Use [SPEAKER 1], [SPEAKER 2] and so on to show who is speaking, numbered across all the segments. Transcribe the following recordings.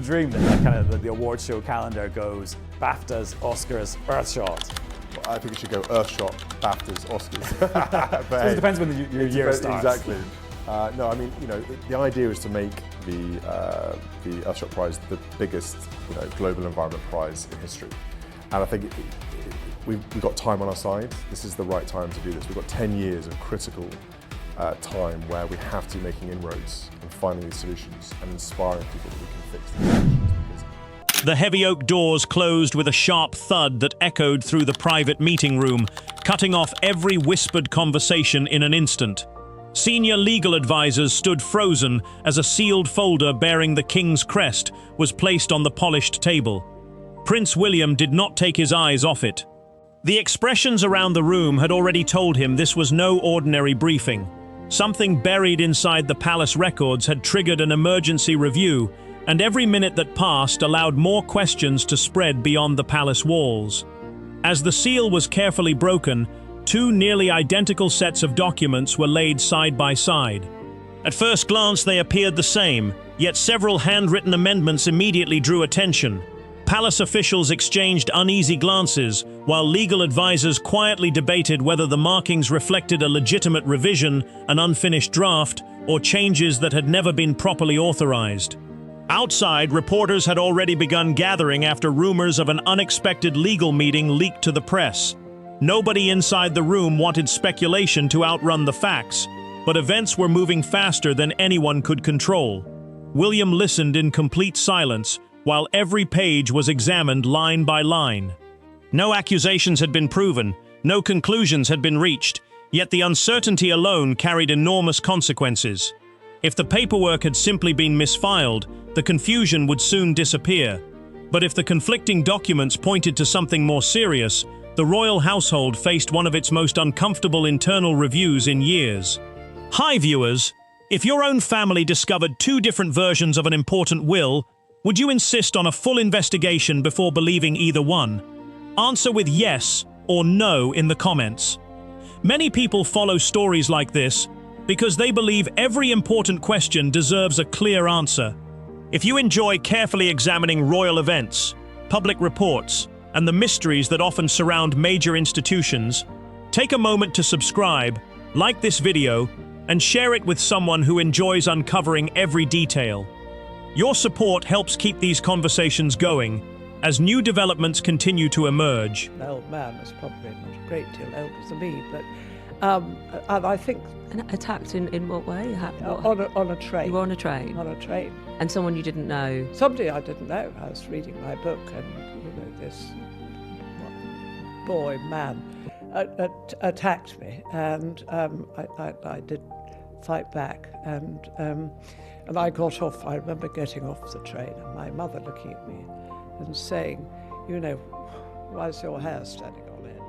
[SPEAKER 1] Dream that kind of the award show calendar goes BAFTAs, Oscars, Earthshot.
[SPEAKER 2] I think it should go Earthshot, BAFTAs, Oscars.
[SPEAKER 1] So it depends when your year starts.
[SPEAKER 2] Exactly. No, I mean, the idea is to make the Earthshot Prize the biggest, global environment prize in history. And I think we've got time on our side. This is the right time to do this. We've got 10 years of critical time where we have to be making inroads and finding these solutions and inspiring people that we can fix these solutions.
[SPEAKER 3] The heavy oak doors closed with a sharp thud that echoed through the private meeting room, cutting off every whispered conversation in an instant. Senior legal advisors stood frozen as a sealed folder bearing the King's crest was placed on the polished table. Prince William did not take his eyes off it. The expressions around the room had already told him this was no ordinary briefing. Something buried inside the palace records had triggered an emergency review, and every minute that passed allowed more questions to spread beyond the palace walls. As the seal was carefully broken, two nearly identical sets of documents were laid side by side. At first glance they appeared the same, yet several handwritten amendments immediately drew attention. Palace officials exchanged uneasy glances, while legal advisors quietly debated whether the markings reflected a legitimate revision, an unfinished draft, or changes that had never been properly authorized. Outside, reporters had already begun gathering after rumors of an unexpected legal meeting leaked to the press. Nobody inside the room wanted speculation to outrun the facts, but events were moving faster than anyone could control. William listened in complete silence, while every page was examined line by line. No accusations had been proven, no conclusions had been reached, yet the uncertainty alone carried enormous consequences. If the paperwork had simply been misfiled, the confusion would soon disappear. But if the conflicting documents pointed to something more serious, the royal household faced one of its most uncomfortable internal reviews in years. Hi viewers, if your own family discovered two different versions of an important will, would you insist on a full investigation before believing either one? Answer with yes or no in the comments. Many people follow stories like this because they believe every important question deserves a clear answer. If you enjoy carefully examining royal events, public reports, and the mysteries that often surround major institutions, take a moment to subscribe, like this video, and share it with someone who enjoys uncovering every detail. Your support helps keep these conversations going as new developments continue to emerge.
[SPEAKER 4] An old man was probably not a great deal older than me, but I think...
[SPEAKER 5] Attacked in what way?
[SPEAKER 4] On a train.
[SPEAKER 5] You were on a train?
[SPEAKER 4] On a train.
[SPEAKER 5] And someone you didn't know?
[SPEAKER 4] Somebody I didn't know. I was reading my book and, this man attacked me, and I did fight back, and I got off. I remember getting off the train and my mother looking at me and saying, why is your hair standing on end?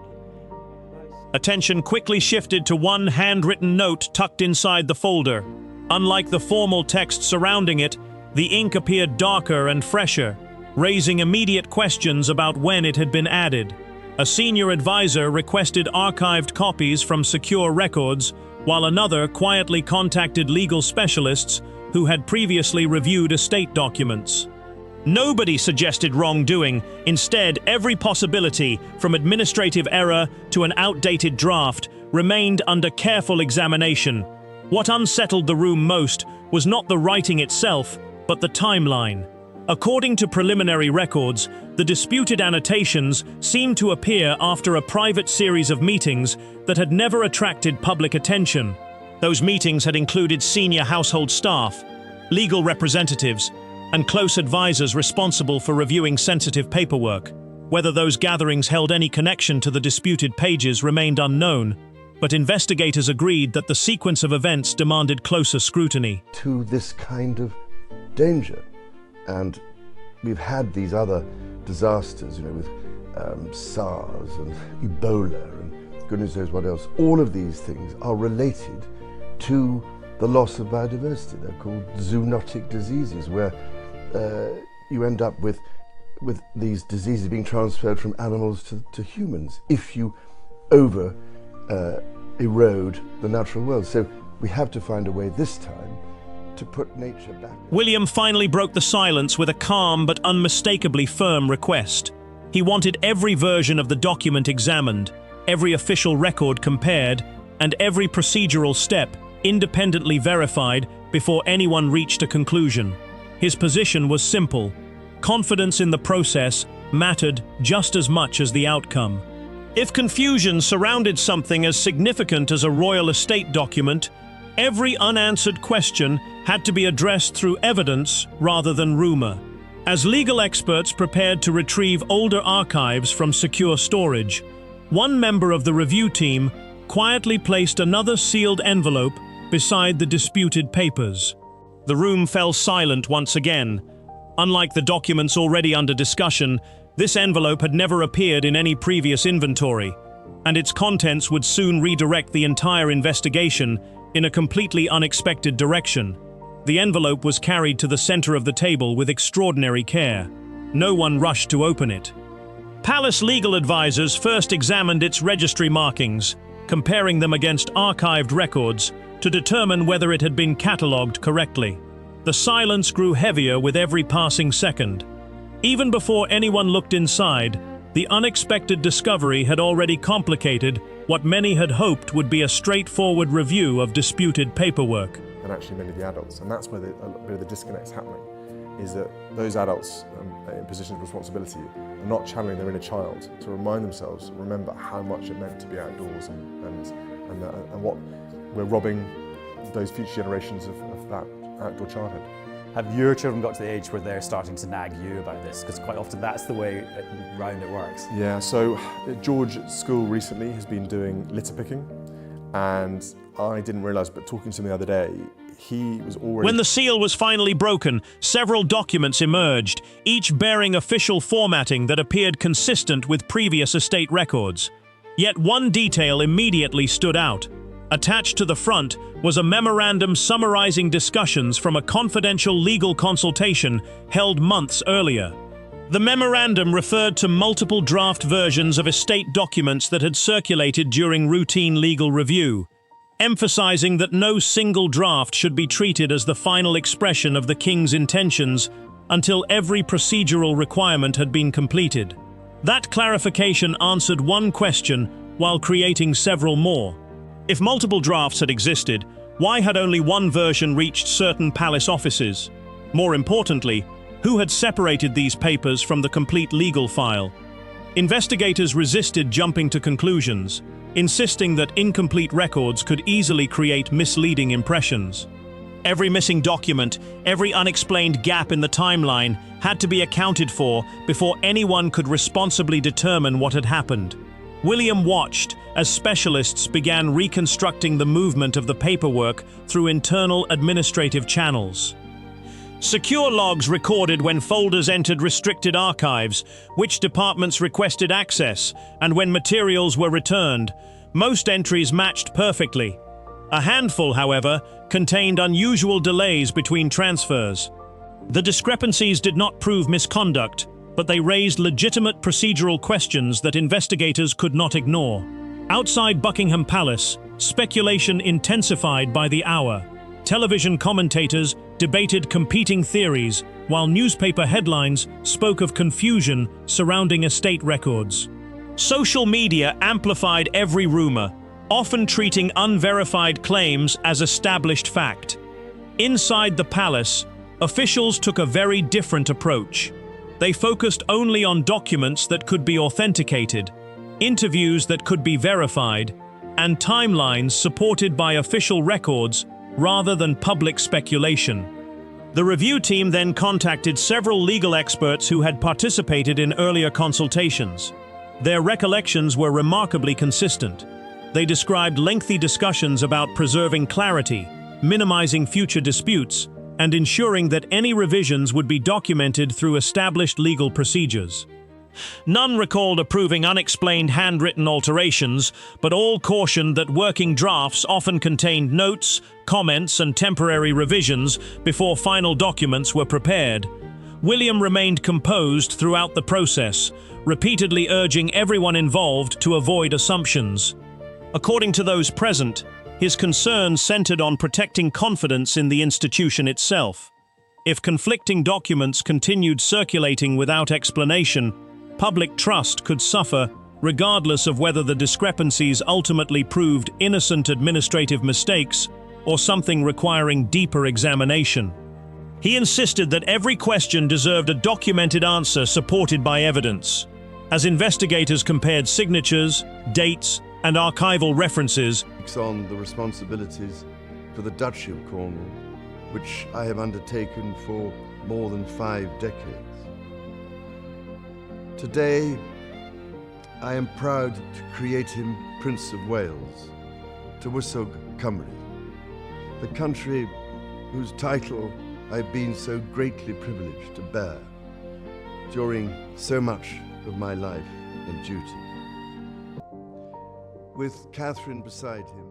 [SPEAKER 3] Attention quickly shifted to one handwritten note tucked inside the folder. Unlike the formal text surrounding it, the ink appeared darker and fresher, raising immediate questions about when it had been added. A senior advisor requested archived copies from secure records, while another quietly contacted legal specialists who had previously reviewed estate documents. Nobody suggested wrongdoing. Instead, every possibility, from administrative error to an outdated draft, remained under careful examination. What unsettled the room most was not the writing itself, but the timeline. According to preliminary records, the disputed annotations seemed to appear after a private series of meetings that had never attracted public attention. Those meetings had included senior household staff, legal representatives, and close advisors responsible for reviewing sensitive paperwork. Whether those gatherings held any connection to the disputed pages remained unknown, but investigators agreed that the sequence of events demanded closer scrutiny.
[SPEAKER 6] To this kind of danger. And we've had these other disasters, with SARS and Ebola and goodness knows what else. All of these things are related to the loss of biodiversity. They're called zoonotic diseases, where you end up with these diseases being transferred from animals to humans if you erode the natural world. So we have to find a way this time to put nature back.
[SPEAKER 3] William finally broke the silence with a calm but unmistakably firm request. He wanted every version of the document examined, every official record compared, and every procedural step independently verified before anyone reached a conclusion. His position was simple. Confidence in the process mattered just as much as the outcome. If confusion surrounded something as significant as a royal estate document, every unanswered question had to be addressed through evidence rather than rumor. As legal experts prepared to retrieve older archives from secure storage, one member of the review team quietly placed another sealed envelope beside the disputed papers. The room fell silent once again. Unlike the documents already under discussion, this envelope had never appeared in any previous inventory, and its contents would soon redirect the entire investigation in a completely unexpected direction. The envelope was carried to the center of the table with extraordinary care. No one rushed to open it. Palace legal advisors first examined its registry markings, comparing them against archived records to determine whether it had been catalogued correctly. The silence grew heavier with every passing second. Even before anyone looked inside, the unexpected discovery had already complicated what many had hoped would be a straightforward review of disputed paperwork.
[SPEAKER 2] And actually many of the adults, and that's where a bit of the disconnect's happening, is that those adults in positions of responsibility are not channeling their inner child to remind themselves, remember how much it meant to be outdoors and what we're robbing those future generations of that outdoor childhood.
[SPEAKER 1] Have your children got to the age where they're starting to nag you about this? Because quite often that's the way round it works.
[SPEAKER 2] Yeah, so George at school recently has been doing litter picking, and I didn't realise, but talking to him the other day, he was already...
[SPEAKER 3] When the seal was finally broken, several documents emerged, each bearing official formatting that appeared consistent with previous estate records. Yet one detail immediately stood out. Attached to the front was a memorandum summarizing discussions from a confidential legal consultation held months earlier. The memorandum referred to multiple draft versions of estate documents that had circulated during routine legal review, emphasizing that no single draft should be treated as the final expression of the king's intentions until every procedural requirement had been completed. That clarification answered one question while creating several more. If multiple drafts had existed, why had only one version reached certain palace offices? More importantly, who had separated these papers from the complete legal file? Investigators resisted jumping to conclusions, insisting that incomplete records could easily create misleading impressions. Every missing document, every unexplained gap in the timeline had to be accounted for before anyone could responsibly determine what had happened. William watched as specialists began reconstructing the movement of the paperwork through internal administrative channels. Secure logs recorded when folders entered restricted archives, which departments requested access, and when materials were returned. Most entries matched perfectly. A handful, however, contained unusual delays between transfers. The discrepancies did not prove misconduct, but they raised legitimate procedural questions that investigators could not ignore. Outside Buckingham Palace, speculation intensified by the hour. Television commentators debated competing theories, while newspaper headlines spoke of confusion surrounding estate records. Social media amplified every rumor, often treating unverified claims as established fact. Inside the palace, officials took a very different approach. They focused only on documents that could be authenticated, interviews that could be verified, and timelines supported by official records rather than public speculation. The review team then contacted several legal experts who had participated in earlier consultations. Their recollections were remarkably consistent. They described lengthy discussions about preserving clarity, minimizing future disputes, and ensuring that any revisions would be documented through established legal procedures. None recalled approving unexplained handwritten alterations, but all cautioned that working drafts often contained notes, comments, and temporary revisions before final documents were prepared. William remained composed throughout the process, repeatedly urging everyone involved to avoid assumptions. According to those present, his concerns centered on protecting confidence in the institution itself. If conflicting documents continued circulating without explanation, public trust could suffer, regardless of whether the discrepancies ultimately proved innocent administrative mistakes or something requiring deeper examination. He insisted that every question deserved a documented answer supported by evidence. As investigators compared signatures, dates, and archival references,
[SPEAKER 6] Takes on the responsibilities for the Duchy of Cornwall, which I have undertaken for more than 5 decades. Today, I am proud to create him Prince of Wales, Tywysog Cymru, the country whose title I've been so greatly privileged to bear during so much of my life and duty. With Catherine beside him.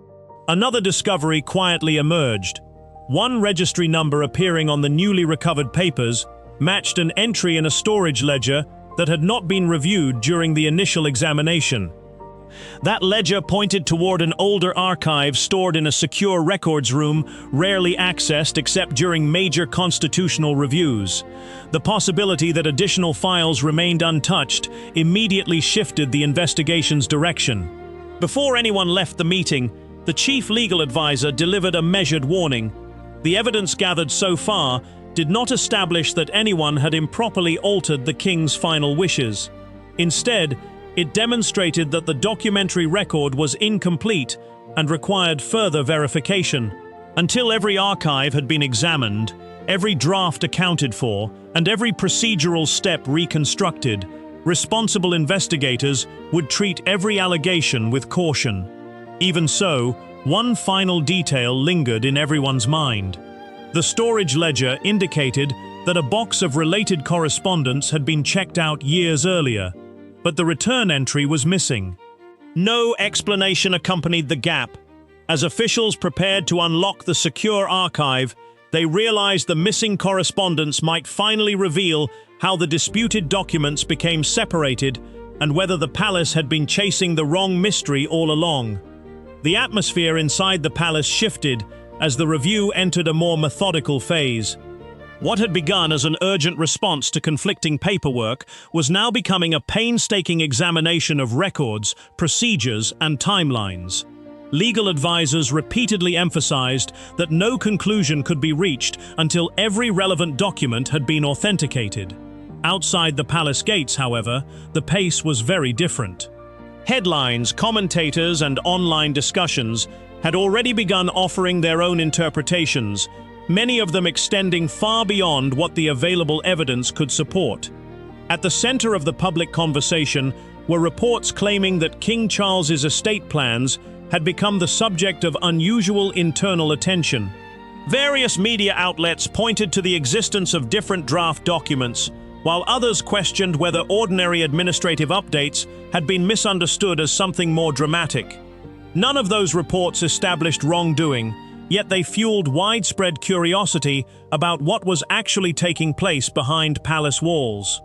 [SPEAKER 3] another discovery quietly emerged. One registry number appearing on the newly recovered papers matched an entry in a storage ledger that had not been reviewed during the initial examination. That ledger pointed toward an older archive stored in a secure records room, rarely accessed except during major constitutional reviews. The possibility that additional files remained untouched immediately shifted the investigation's direction. Before anyone left the meeting, the chief legal advisor delivered a measured warning. The evidence gathered so far did not establish that anyone had improperly altered the king's final wishes. Instead, it demonstrated that the documentary record was incomplete and required further verification. Until every archive had been examined, every draft accounted for, and every procedural step reconstructed, responsible investigators would treat every allegation with caution. Even so, one final detail lingered in everyone's mind. The storage ledger indicated that a box of related correspondence had been checked out years earlier, but the return entry was missing. No explanation accompanied the gap. As officials prepared to unlock the secure archive, they realized the missing correspondence might finally reveal how the disputed documents became separated and whether the palace had been chasing the wrong mystery all along. The atmosphere inside the palace shifted as the review entered a more methodical phase. What had begun as an urgent response to conflicting paperwork was now becoming a painstaking examination of records, procedures, and timelines. Legal advisors repeatedly emphasized that no conclusion could be reached until every relevant document had been authenticated. Outside the palace gates, however, the pace was very different. Headlines, commentators, and online discussions had already begun offering their own interpretations, many of them extending far beyond what the available evidence could support. At the center of the public conversation were reports claiming that King Charles's estate plans had become the subject of unusual internal attention. Various media outlets pointed to the existence of different draft documents, while others questioned whether ordinary administrative updates had been misunderstood as something more dramatic. None of those reports established wrongdoing, yet they fueled widespread curiosity about what was actually taking place behind palace walls.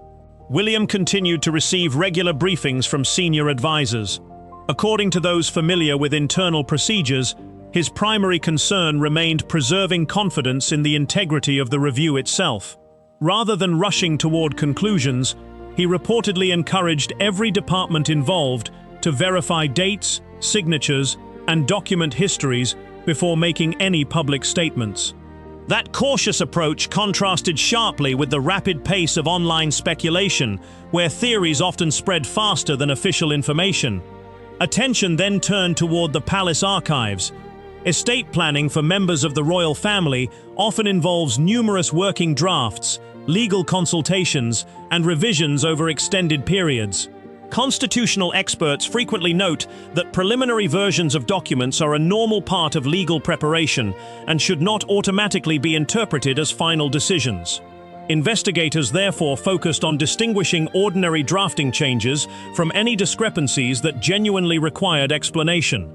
[SPEAKER 3] William continued to receive regular briefings from senior advisors. According to those familiar with internal procedures, his primary concern remained preserving confidence in the integrity of the review itself. Rather than rushing toward conclusions, he reportedly encouraged every department involved to verify dates, signatures, and document histories before making any public statements. That cautious approach contrasted sharply with the rapid pace of online speculation, where theories often spread faster than official information. Attention then turned toward the palace archives. Estate planning for members of the royal family often involves numerous working drafts, legal consultations, and revisions over extended periods. Constitutional experts frequently note that preliminary versions of documents are a normal part of legal preparation and should not automatically be interpreted as final decisions. Investigators therefore focused on distinguishing ordinary drafting changes from any discrepancies that genuinely required explanation.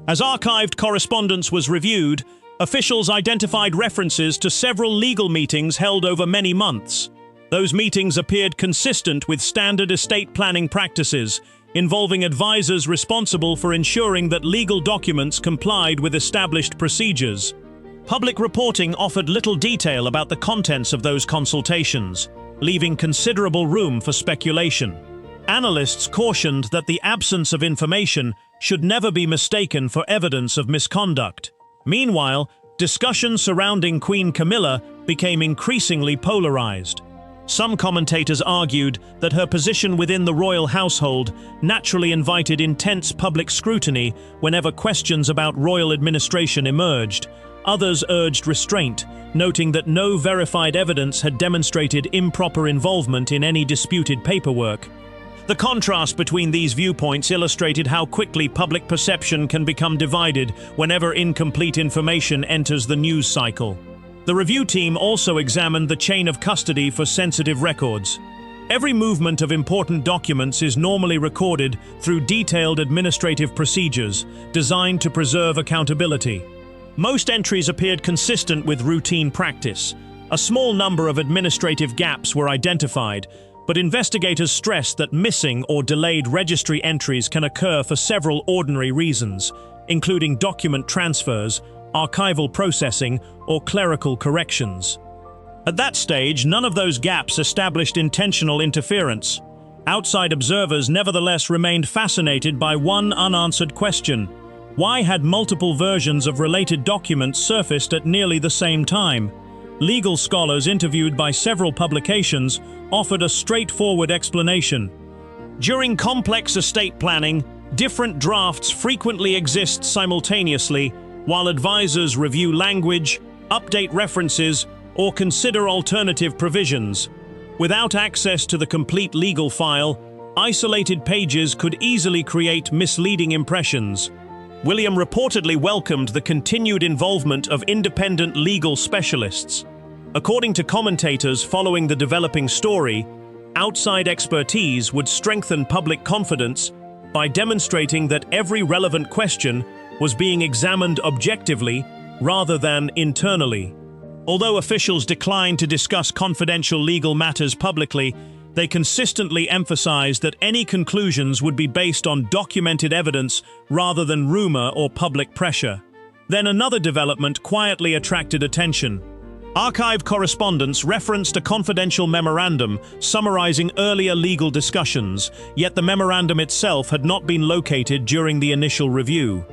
[SPEAKER 3] As archived correspondence was reviewed, officials identified references to several legal meetings held over many months. Those meetings appeared consistent with standard estate planning practices, involving advisors responsible for ensuring that legal documents complied with established procedures. Public reporting offered little detail about the contents of those consultations, leaving considerable room for speculation. Analysts cautioned that the absence of information should never be mistaken for evidence of misconduct. Meanwhile, discussions surrounding Queen Camilla became increasingly polarized. Some commentators argued that her position within the royal household naturally invited intense public scrutiny whenever questions about royal administration emerged. Others urged restraint, noting that no verified evidence had demonstrated improper involvement in any disputed paperwork. The contrast between these viewpoints illustrated how quickly public perception can become divided whenever incomplete information enters the news cycle. The review team also examined the chain of custody for sensitive records. Every movement of important documents is normally recorded through detailed administrative procedures designed to preserve accountability. Most entries appeared consistent with routine practice. A small number of administrative gaps were identified, but investigators stressed that missing or delayed registry entries can occur for several ordinary reasons, including document transfers, archival processing, or clerical corrections. At that stage, none of those gaps established intentional interference. Outside observers nevertheless remained fascinated by one unanswered question: why had multiple versions of related documents surfaced at nearly the same time? Legal scholars interviewed by several publications offered a straightforward explanation. During complex estate planning, different drafts frequently exist simultaneously, while advisors review language, update references, or consider alternative provisions. Without access to the complete legal file, isolated pages could easily create misleading impressions. William reportedly welcomed the continued involvement of independent legal specialists. According to commentators following the developing story, outside expertise would strengthen public confidence by demonstrating that every relevant question was being examined objectively rather than internally. Although officials declined to discuss confidential legal matters publicly, they consistently emphasized that any conclusions would be based on documented evidence rather than rumor or public pressure. Then another development quietly attracted attention. Archive correspondence referenced a confidential memorandum summarizing earlier legal discussions, yet the memorandum itself had not been located during the initial review.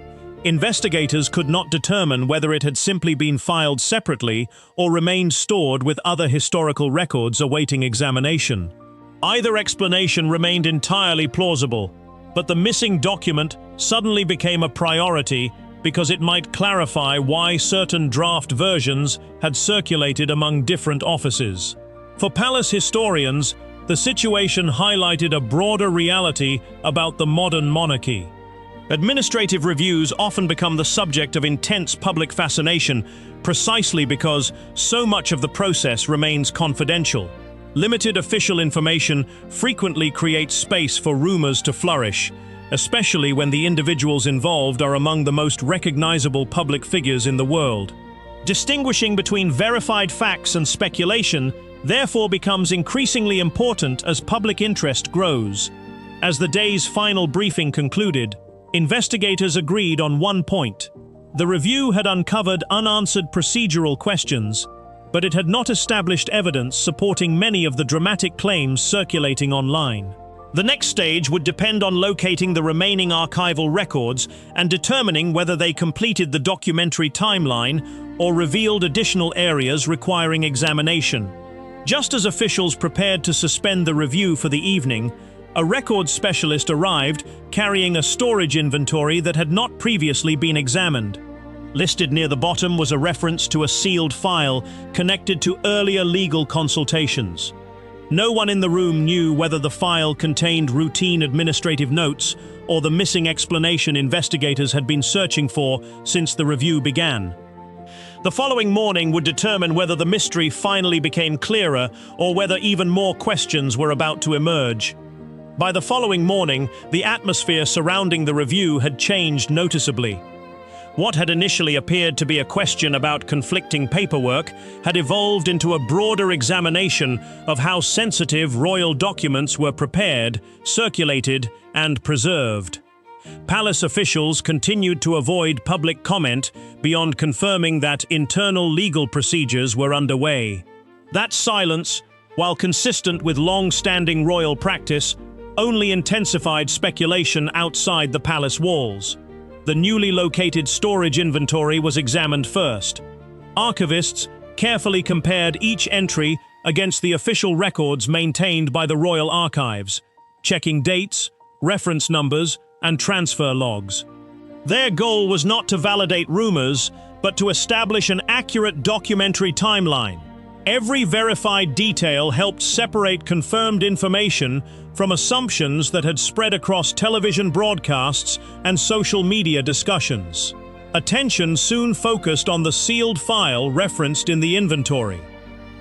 [SPEAKER 3] Investigators could not determine whether it had simply been filed separately or remained stored with other historical records awaiting examination. Either explanation remained entirely plausible, but the missing document suddenly became a priority because it might clarify why certain draft versions had circulated among different offices. For palace historians, the situation highlighted a broader reality about the modern monarchy. Administrative reviews often become the subject of intense public fascination precisely because so much of the process remains confidential. Limited official information frequently creates space for rumors to flourish, especially when the individuals involved are among the most recognizable public figures in the world. Distinguishing between verified facts and speculation therefore becomes increasingly important as public interest grows. As the day's final briefing concluded, investigators agreed on one point. The review had uncovered unanswered procedural questions, but it had not established evidence supporting many of the dramatic claims circulating online. The next stage would depend on locating the remaining archival records and determining whether they completed the documentary timeline or revealed additional areas requiring examination. Just as officials prepared to suspend the review for the evening, a records specialist arrived carrying a storage inventory that had not previously been examined. Listed near the bottom was a reference to a sealed file connected to earlier legal consultations. No one in the room knew whether the file contained routine administrative notes or the missing explanation investigators had been searching for since the review began. The following morning would determine whether the mystery finally became clearer or whether even more questions were about to emerge. By the following morning, the atmosphere surrounding the review had changed noticeably. What had initially appeared to be a question about conflicting paperwork had evolved into a broader examination of how sensitive royal documents were prepared, circulated, and preserved. Palace officials continued to avoid public comment beyond confirming that internal legal procedures were underway. That silence, while consistent with long-standing royal practice, only intensified speculation outside the palace walls. The newly located storage inventory was examined first. Archivists carefully compared each entry against the official records maintained by the royal archives, checking dates, reference numbers, and transfer logs. Their goal was not to validate rumors, but to establish an accurate documentary timeline. Every verified detail helped separate confirmed information from assumptions that had spread across television broadcasts and social media discussions. Attention soon focused on the sealed file referenced in the inventory.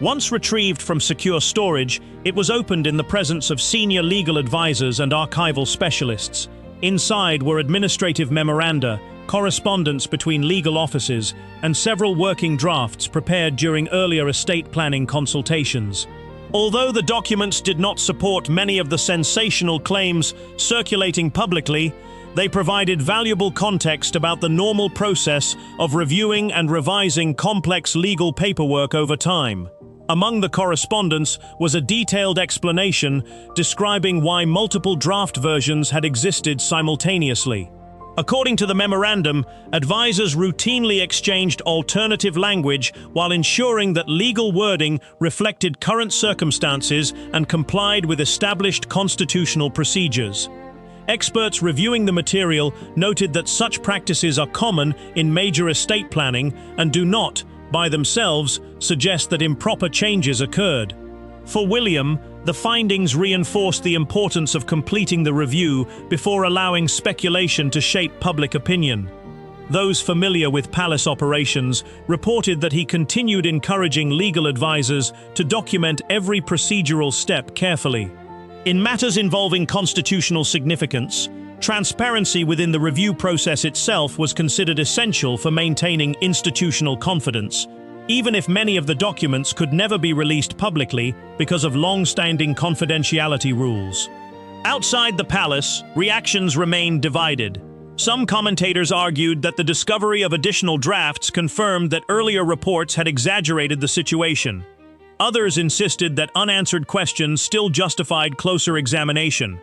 [SPEAKER 3] Once retrieved from secure storage, it was opened in the presence of senior legal advisors and archival specialists. Inside were administrative memoranda, correspondence between legal offices, and several working drafts prepared during earlier estate planning consultations. Although the documents did not support many of the sensational claims circulating publicly, they provided valuable context about the normal process of reviewing and revising complex legal paperwork over time. Among the correspondence was a detailed explanation describing why multiple draft versions had existed simultaneously. According to the memorandum, advisors routinely exchanged alternative language while ensuring that legal wording reflected current circumstances and complied with established constitutional procedures. Experts reviewing the material noted that such practices are common in major estate planning and do not, by themselves, suggest that improper changes occurred. For William, the findings reinforced the importance of completing the review before allowing speculation to shape public opinion. Those familiar with palace operations reported that he continued encouraging legal advisors to document every procedural step carefully. In matters involving constitutional significance, transparency within the review process itself was considered essential for maintaining institutional confidence, even if many of the documents could never be released publicly because of long-standing confidentiality rules. Outside the palace, reactions remained divided. Some commentators argued that the discovery of additional drafts confirmed that earlier reports had exaggerated the situation. Others insisted that unanswered questions still justified closer examination.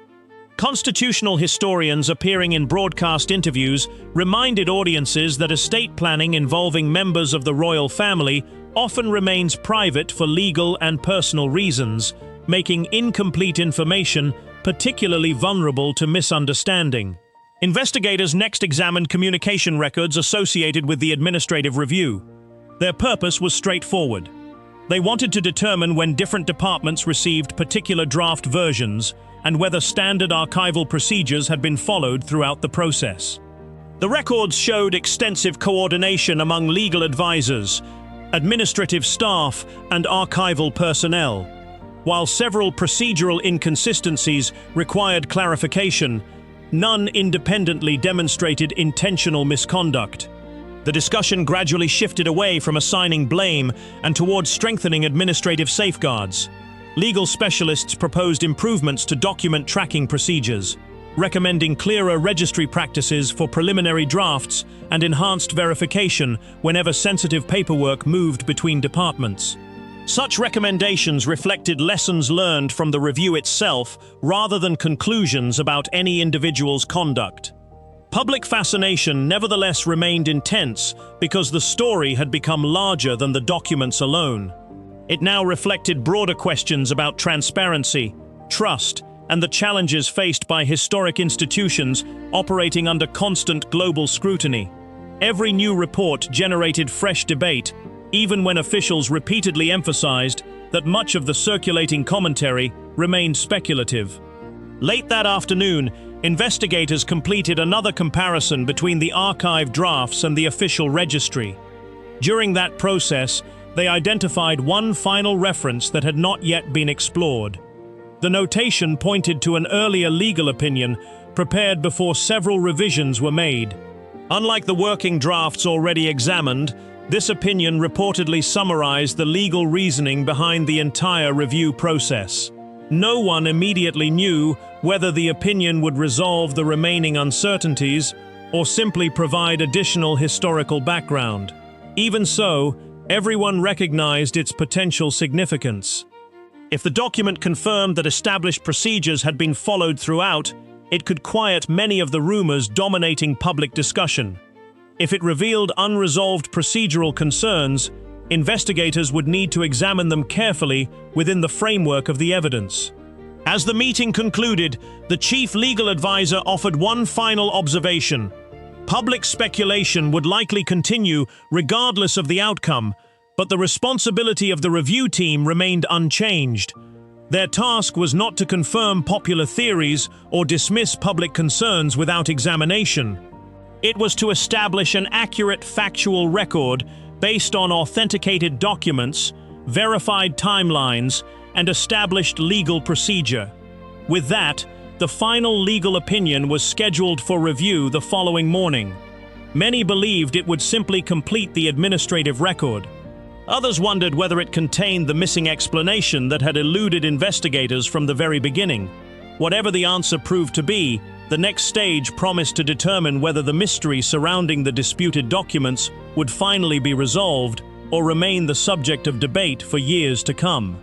[SPEAKER 3] Constitutional historians appearing in broadcast interviews reminded audiences that estate planning involving members of the royal family often remains private for legal and personal reasons, making incomplete information particularly vulnerable to misunderstanding. Investigators next examined communication records associated with the administrative review. Their purpose was straightforward. They wanted to determine when different departments received particular draft versions and whether standard archival procedures had been followed throughout the process. The records showed extensive coordination among legal advisors, administrative staff, and archival personnel. While several procedural inconsistencies required clarification, none independently demonstrated intentional misconduct. The discussion gradually shifted away from assigning blame and towards strengthening administrative safeguards. Legal specialists proposed improvements to document tracking procedures, recommending clearer registry practices for preliminary drafts and enhanced verification whenever sensitive paperwork moved between departments. Such recommendations reflected lessons learned from the review itself rather than conclusions about any individual's conduct. Public fascination nevertheless remained intense because the story had become larger than the documents alone. It now reflected broader questions about transparency, trust, and the challenges faced by historic institutions operating under constant global scrutiny. Every new report generated fresh debate, even when officials repeatedly emphasized that much of the circulating commentary remained speculative. Late that afternoon, investigators completed another comparison between the archive drafts and the official registry. During that process, they identified one final reference that had not yet been explored. The notation pointed to an earlier legal opinion prepared before several revisions were made. Unlike the working drafts already examined, this opinion reportedly summarized the legal reasoning behind the entire review process. No one immediately knew whether the opinion would resolve the remaining uncertainties or simply provide additional historical background. Even so, everyone recognized its potential significance. If the document confirmed that established procedures had been followed throughout, it could quiet many of the rumors dominating public discussion. If it revealed unresolved procedural concerns, investigators would need to examine them carefully within the framework of the evidence. As the meeting concluded, the chief legal advisor offered one final observation. Public speculation would likely continue regardless of the outcome, but the responsibility of the review team remained unchanged. Their task was not to confirm popular theories or dismiss public concerns without examination. It was to establish an accurate factual record based on authenticated documents, verified timelines, and established legal procedure. With that, the final legal opinion was scheduled for review the following morning. Many believed it would simply complete the administrative record. Others wondered whether it contained the missing explanation that had eluded investigators from the very beginning. Whatever the answer proved to be, the next stage promised to determine whether the mystery surrounding the disputed documents would finally be resolved or remain the subject of debate for years to come.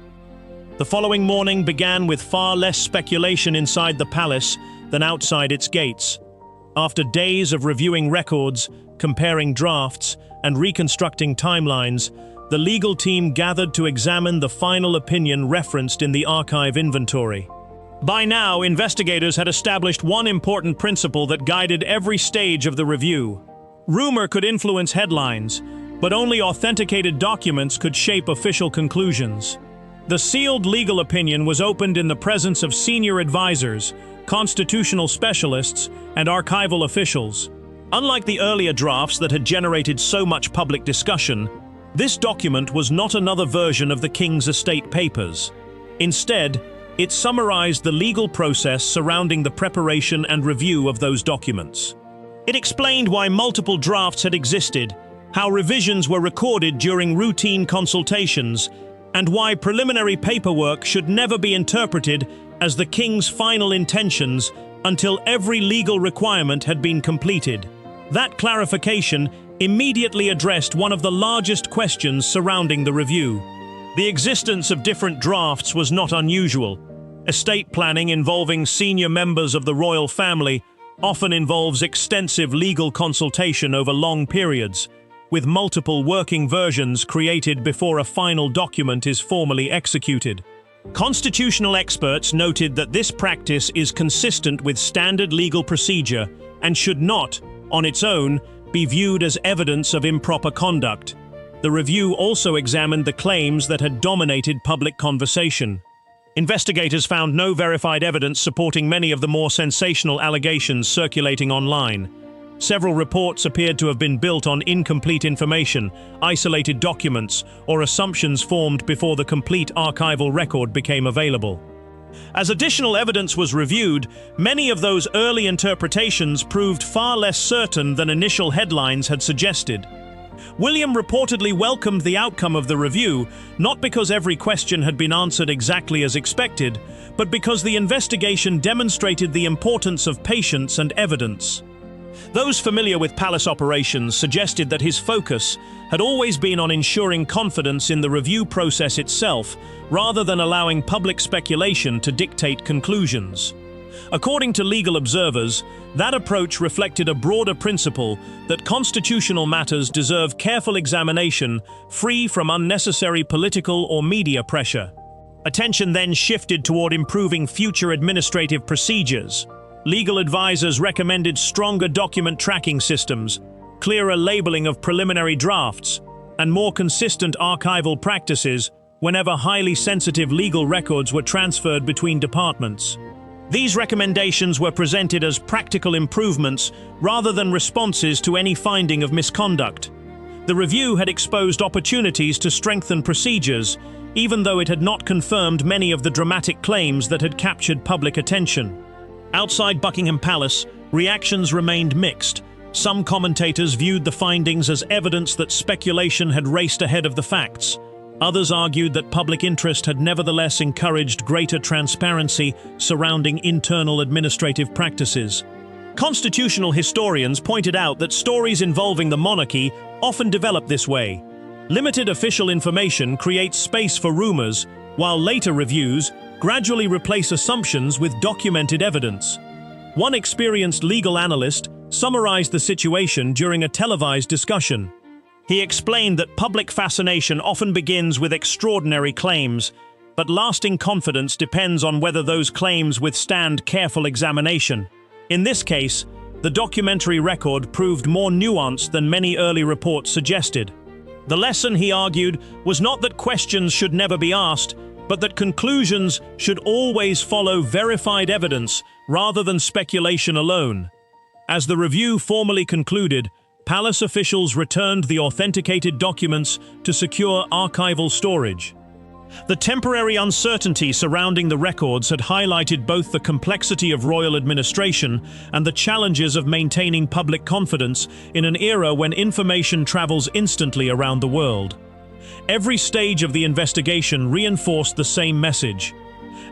[SPEAKER 3] The following morning began with far less speculation inside the palace than outside its gates. After days of reviewing records, comparing drafts, and reconstructing timelines, the legal team gathered to examine the final opinion referenced in the archive inventory. By now, investigators had established one important principle that guided every stage of the review. Rumor could influence headlines, but only authenticated documents could shape official conclusions. The sealed legal opinion was opened in the presence of senior advisors, constitutional specialists, and archival officials. Unlike the earlier drafts that had generated so much public discussion, this document was not another version of the King's Estate Papers. Instead, it summarized the legal process surrounding the preparation and review of those documents. It explained why multiple drafts had existed, how revisions were recorded during routine consultations, and why preliminary paperwork should never be interpreted as the King's final intentions until every legal requirement had been completed. That clarification immediately addressed one of the largest questions surrounding the review. The existence of different drafts was not unusual. Estate planning involving senior members of the royal family often involves extensive legal consultation over long periods, with multiple working versions created before a final document is formally executed. Constitutional experts noted that this practice is consistent with standard legal procedure and should not, on its own, be viewed as evidence of improper conduct. The review also examined the claims that had dominated public conversation. Investigators found no verified evidence supporting many of the more sensational allegations circulating online. Several reports appeared to have been built on incomplete information, isolated documents, or assumptions formed before the complete archival record became available. As additional evidence was reviewed, many of those early interpretations proved far less certain than initial headlines had suggested. William reportedly welcomed the outcome of the review, not because every question had been answered exactly as expected, but because the investigation demonstrated the importance of patience and evidence. Those familiar with palace operations suggested that his focus had always been on ensuring confidence in the review process itself, rather than allowing public speculation to dictate conclusions. According to legal observers, that approach reflected a broader principle that constitutional matters deserve careful examination, free from unnecessary political or media pressure. Attention then shifted toward improving future administrative procedures. Legal advisors recommended stronger document tracking systems, clearer labeling of preliminary drafts, and more consistent archival practices whenever highly sensitive legal records were transferred between departments. These recommendations were presented as practical improvements rather than responses to any finding of misconduct. The review had exposed opportunities to strengthen procedures, even though it had not confirmed many of the dramatic claims that had captured public attention. Outside Buckingham Palace, reactions remained mixed, Some commentators viewed the findings as evidence that speculation had raced ahead of the facts. Others argued that public interest had nevertheless encouraged greater transparency surrounding internal administrative practices. Constitutional historians pointed out that stories involving the monarchy often develop this way. Limited official information creates space for rumors, while later reviews gradually replace assumptions with documented evidence. One experienced legal analyst summarized the situation during a televised discussion. He explained that public fascination often begins with extraordinary claims, but lasting confidence depends on whether those claims withstand careful examination. In this case, the documentary record proved more nuanced than many early reports suggested. The lesson, he argued, was not that questions should never be asked, but that conclusions should always follow verified evidence rather than speculation alone. As the review formally concluded, palace officials returned the authenticated documents to secure archival storage. The temporary uncertainty surrounding the records had highlighted both the complexity of royal administration and the challenges of maintaining public confidence in an era when information travels instantly around the world. Every stage of the investigation reinforced the same message.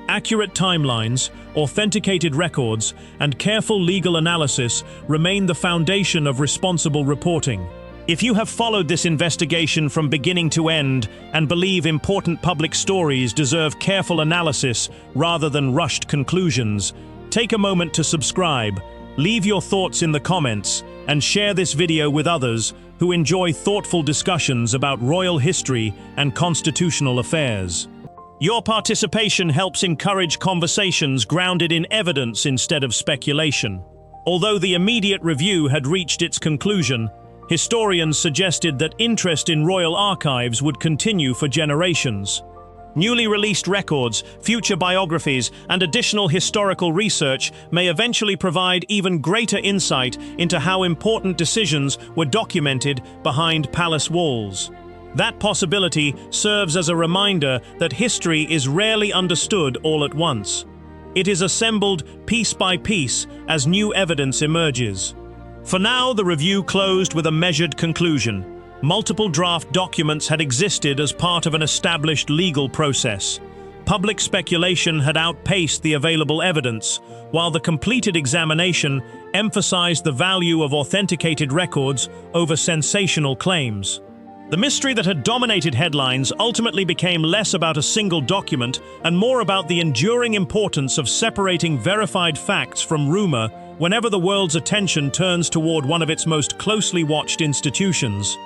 [SPEAKER 3] Accurate timelines, authenticated records, and careful legal analysis remain the foundation of responsible reporting. If you have followed this investigation from beginning to end and believe important public stories deserve careful analysis rather than rushed conclusions, take a moment to subscribe, leave your thoughts in the comments, and share this video with others who enjoy thoughtful discussions about royal history and constitutional affairs. Your participation helps encourage conversations grounded in evidence instead of speculation. Although the immediate review had reached its conclusion, historians suggested that interest in royal archives would continue for generations. Newly released records, future biographies, and additional historical research may eventually provide even greater insight into how important decisions were documented behind palace walls. That possibility serves as a reminder that history is rarely understood all at once. It is assembled piece by piece as new evidence emerges. For now, the review closed with a measured conclusion. Multiple draft documents had existed as part of an established legal process. Public speculation had outpaced the available evidence, while the completed examination emphasized the value of authenticated records over sensational claims. The mystery that had dominated headlines ultimately became less about a single document and more about the enduring importance of separating verified facts from rumor whenever the world's attention turns toward one of its most closely watched institutions.